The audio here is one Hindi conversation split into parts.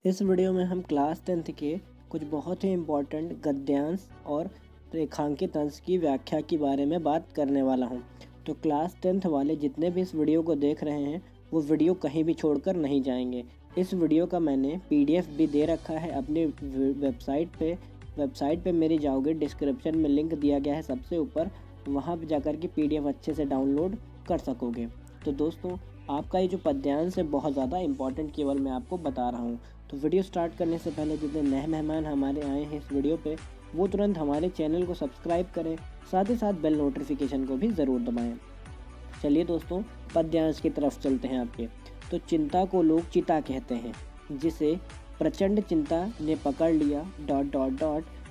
इस वीडियो में हम क्लास 10th के कुछ बहुत ही इम्पोर्टेंट गद्यांश और रेखांकित अंश की व्याख्या के बारे में बात करने वाला हूं। तो क्लास 10th वाले जितने भी इस वीडियो को देख रहे हैं वो वीडियो कहीं भी छोड़कर नहीं जाएंगे। इस वीडियो का मैंने PDF भी दे रखा है अपनी वेबसाइट पे मेरी जाओगे, डिस्क्रिप्शन में लिंक दिया गया है सबसे ऊपर, वहाँ पर जाकर के PDF अच्छे से डाउनलोड कर सकोगे। तो दोस्तों, आपका ये जो पद्यांश है बहुत ज़्यादा इम्पॉर्टेंट केवल मैं आपको बता रहा हूँ। तो वीडियो स्टार्ट करने से पहले जितने नए मेहमान हमारे आए हैं इस वीडियो पे, वो तुरंत हमारे चैनल को सब्सक्राइब करें, साथ ही साथ बेल नोटिफिकेशन को भी ज़रूर दबाएं। चलिए दोस्तों, पद्यांश की तरफ चलते हैं आपके। तो चिंता को लोग चिता कहते हैं, जिसे प्रचंड चिंता ने पकड़ लिया ...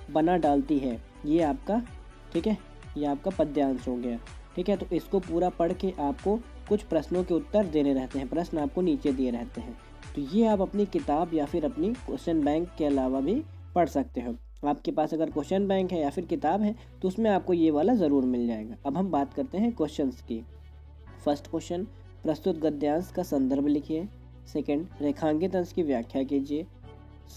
बना डालती है। ये आपका, ठीक है, ये आपका पद्यांश हो गया। ठीक है, तो इसको पूरा पढ़ के आपको कुछ प्रश्नों के उत्तर देने रहते हैं। प्रश्न आपको नीचे दिए रहते हैं, तो ये आप अपनी किताब या फिर अपनी क्वेश्चन बैंक के अलावा भी पढ़ सकते हो। आपके पास अगर क्वेश्चन बैंक है या फिर किताब है तो उसमें आपको ये वाला ज़रूर मिल जाएगा। अब हम बात करते हैं क्वेश्चंस की। फर्स्ट क्वेश्चन, प्रस्तुत गद्यांश का संदर्भ लिखिए। सेकंड, रेखांकित अंश की व्याख्या कीजिए।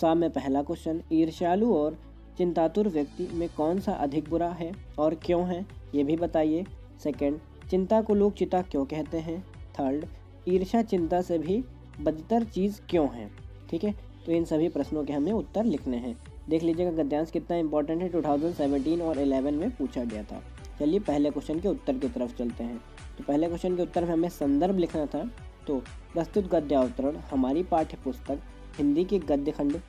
में पहला क्वेश्चन, ईर्ष्यालु और चिंतातुर व्यक्ति में कौन सा अधिक बुरा है और क्यों है, ये भी बताइए। सेकंड, चिंता को लोग चिता क्यों कहते हैं। थर्ड, ईर्ष्या चिंता से भी बदतर चीज़ क्यों है। ठीक है, तो इन सभी प्रश्नों के हमें उत्तर लिखने हैं। देख लीजिएगा गद्यांश कितना इंपॉर्टेंट है, 2017 और 11 में पूछा गया था। चलिए पहले क्वेश्चन के उत्तर की तरफ चलते हैं। तो पहले क्वेश्चन के उत्तर में हमें संदर्भ लिखना था। तो प्रस्तुत गद्यावतरण हमारी पाठ्य पुस्तक हिंदी के गद्य खंड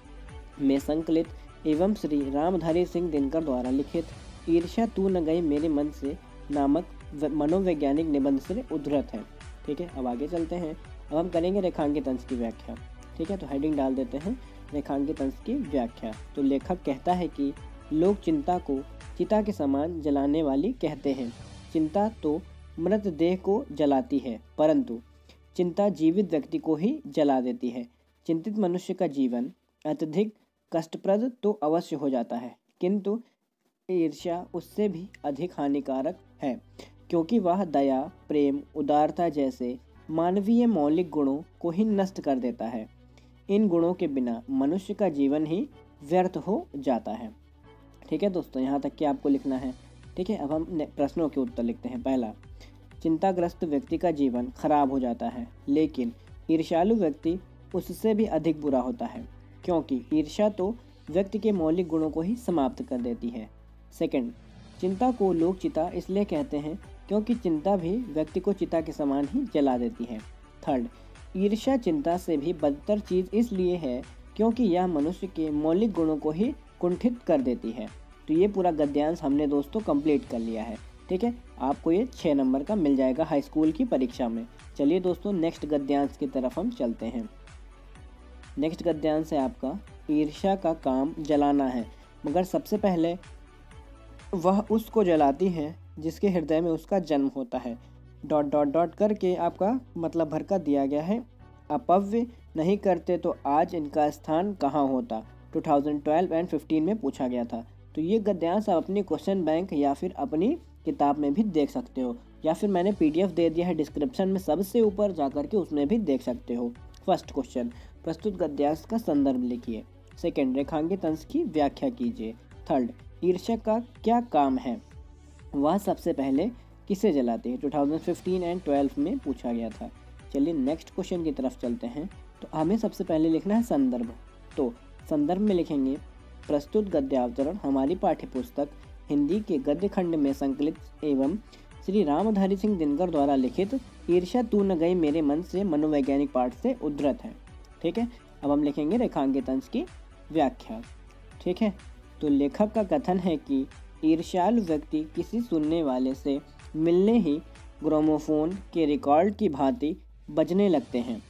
में संकलित एवं श्री रामधारी सिंह दिनकर द्वारा लिखित ईर्ष्या तू न गई मेरे मन से नामक मनोवैज्ञानिक निबंध से उद्धृत है। ठीक है, अब आगे चलते हैं। अब हम करेंगे रेखांकित अंश की व्याख्या। ठीक है, तो हेडिंग डाल देते हैं रेखांकित अंश की व्याख्या। तो लेखक कहता है कि लोग चिंता को चिता के समान जलाने वाली कहते हैं। चिंता तो मृतदेह को जलाती है, परंतु चिंता जीवित व्यक्ति को ही जला देती है। चिंतित मनुष्य का जीवन अत्यधिक कष्टप्रद तो अवश्य हो जाता है, किंतु ईर्ष्या उससे भी अधिक हानिकारक है, क्योंकि वह दया, प्रेम, उदारता जैसे मानवीय मौलिक गुणों को ही नष्ट कर देता है। इन गुणों के बिना मनुष्य का जीवन ही व्यर्थ हो जाता है। ठीक है दोस्तों, यहाँ तक कि आपको लिखना है। ठीक है, अब हम प्रश्नों के उत्तर लिखते हैं। पहला, चिंताग्रस्त व्यक्ति का जीवन खराब हो जाता है, लेकिन ईर्ष्यालु व्यक्ति उससे भी अधिक बुरा होता है, क्योंकि ईर्ष्या तो व्यक्ति के मौलिक गुणों को ही समाप्त कर देती है। सेकंड, चिंता को लोग चिता इसलिए कहते हैं क्योंकि चिंता भी व्यक्ति को चिता के समान ही जला देती है। थर्ड, ईर्ष्या चिंता से भी बदतर चीज़ इसलिए है क्योंकि यह मनुष्य के मौलिक गुणों को ही कुंठित कर देती है। तो ये पूरा गद्यांश हमने दोस्तों कंप्लीट कर लिया है। ठीक है, आपको ये 6 नंबर का मिल जाएगा हाई स्कूल की परीक्षा में। चलिए दोस्तों, नेक्स्ट गद्यांश की तरफ हम चलते हैं। नेक्स्ट गद्यांश है आपका, ईर्ष्या का काम जलाना है, मगर सबसे पहले वह उसको जलाती है जिसके हृदय में उसका जन्म होता है। ... करके आपका मतलब भर का दिया गया है। अपव्य नहीं करते तो आज इनका स्थान कहाँ होता, 2012 एंड 15 में पूछा गया था। तो ये गद्यांश आप अपनी क्वेश्चन बैंक या फिर अपनी किताब में भी देख सकते हो, या फिर मैंने PDF दे दिया है डिस्क्रिप्शन में सबसे ऊपर जाकर के, उसमें भी देख सकते हो। फर्स्ट क्वेश्चन, प्रस्तुत गद्यांश का संदर्भ लिखिए। सेकेंड, रेखांकित अंश की व्याख्या कीजिए। थर्ड, ईर्ष्या का क्या काम है, वह सबसे पहले किसे जलाते हैं, 2015 एंड 12 में पूछा गया था। चलिए नेक्स्ट क्वेश्चन की तरफ चलते हैं। तो हमें सबसे पहले लिखना है संदर्भ। तो संदर्भ में लिखेंगे, प्रस्तुत गद्यावतरण हमारी पाठ्यपुस्तक हिंदी के गद्य खंड में संकलित एवं श्री रामधारी सिंह दिनकर द्वारा लिखित ईर्ष्या तू न गई मेरे मन से मनोवैज्ञानिक पाठ से उद्धृत है। ठीक है, अब हम लिखेंगे रेखांकित अंश की व्याख्या। ठीक है, तो लेखक का कथन है कि ईर्ष्यालु व्यक्ति किसी सुनने वाले से मिलने ही ग्रामोफोन के रिकॉर्ड की भांति बजने लगते हैं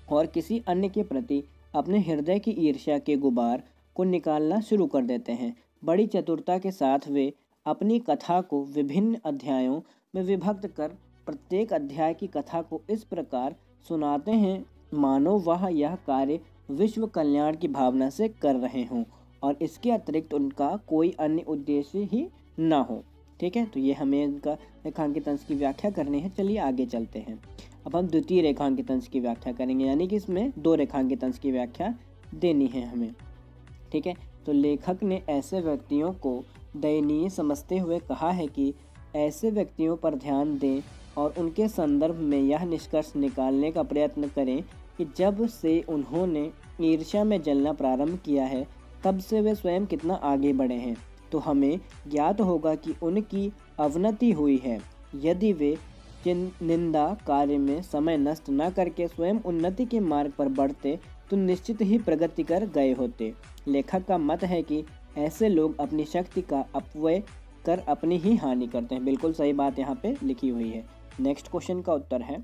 और किसी अन्य के प्रति अपने हृदय की ईर्ष्या के गुबार को निकालना शुरू कर देते हैं। बड़ी चतुरता के साथ वे अपनी कथा को विभिन्न अध्यायों में विभक्त कर प्रत्येक अध्याय की कथा को इस प्रकार सुनाते हैं मानो वह यह कार्य विश्व कल्याण की भावना से कर रहे हों और इसके अतिरिक्त उनका कोई अन्य उद्देश्य ही ना हो। ठीक है, तो ये हमें इनका रेखांकित अंश की व्याख्या करनी है। चलिए आगे चलते हैं। अब हम द्वितीय रेखांकित अंश की व्याख्या करेंगे, यानी कि इसमें 2 रेखांकित अंश की व्याख्या देनी है हमें। ठीक है, तो लेखक ने ऐसे व्यक्तियों को दयनीय समझते हुए कहा है कि ऐसे व्यक्तियों पर ध्यान दें और उनके संदर्भ में यह निष्कर्ष निकालने का प्रयत्न करें कि जब से उन्होंने ईर्ष्या में जलना प्रारंभ किया है तब से वे स्वयं कितना आगे बढ़े हैं। तो हमें ज्ञात होगा कि उनकी अवनति हुई है। यदि वे निंदा कार्य में समय नष्ट न करके स्वयं उन्नति के मार्ग पर बढ़ते तो निश्चित ही प्रगति कर गए होते। लेखक का मत है कि ऐसे लोग अपनी शक्ति का अपव्यय कर अपनी ही हानि करते हैं। बिल्कुल सही बात यहाँ पे लिखी हुई है। नेक्स्ट क्वेश्चन का उत्तर है,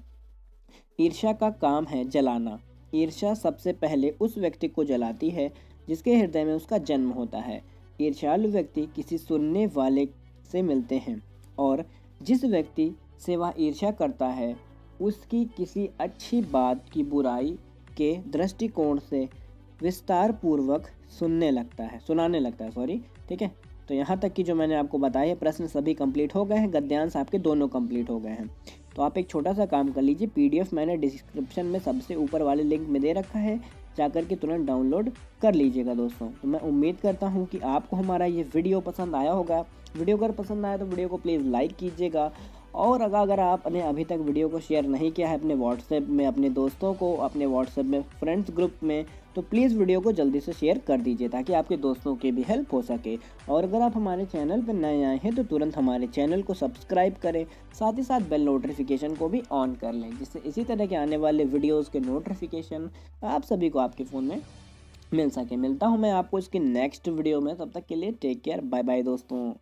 ईर्ष्या का काम है जलाना। ईर्ष्या सबसे पहले उस व्यक्ति को जलाती है जिसके हृदय में उसका जन्म होता है। ईर्ष्यालु व्यक्ति किसी सुनने वाले से मिलते हैं और जिस व्यक्ति से वह ईर्ष्या करता है उसकी किसी अच्छी बात की बुराई के दृष्टिकोण से विस्तार पूर्वक सुनाने लगता है। ठीक है, तो यहाँ तक कि जो मैंने आपको बताया है प्रश्न सभी कंप्लीट हो गए हैं, गद्यांश आपके दोनों कंप्लीट हो गए हैं। तो आप एक छोटा सा काम कर लीजिए, पीडीएफ मैंने डिस्क्रिप्शन में सबसे ऊपर वाले लिंक में दे रखा है, जाकर के तुरंत डाउनलोड कर लीजिएगा दोस्तों। तो मैं उम्मीद करता हूँ कि आपको हमारा ये वीडियो पसंद आया होगा। वीडियो अगर पसंद आया तो वीडियो को प्लीज़ लाइक कीजिएगा, और अगर आपने अभी तक वीडियो को शेयर नहीं किया है अपने व्हाट्सएप में, अपने दोस्तों को, अपने व्हाट्सएप में फ्रेंड्स ग्रुप में, तो प्लीज़ वीडियो को जल्दी से शेयर कर दीजिए ताकि आपके दोस्तों की भी हेल्प हो सके। और अगर आप हमारे चैनल पर नए आए हैं तो तुरंत हमारे चैनल को सब्सक्राइब करें, साथ ही साथ बेल नोटिफिकेशन को भी ऑन कर लें, जिससे इसी तरह के आने वाले वीडियोज़ के नोटिफिकेशन आप सभी को आपके फ़ोन में मिल सके। मिलता हूँ मैं आपको इसकी नेक्स्ट वीडियो में, तब तक के लिए टेक केयर, बाय बाय दोस्तों।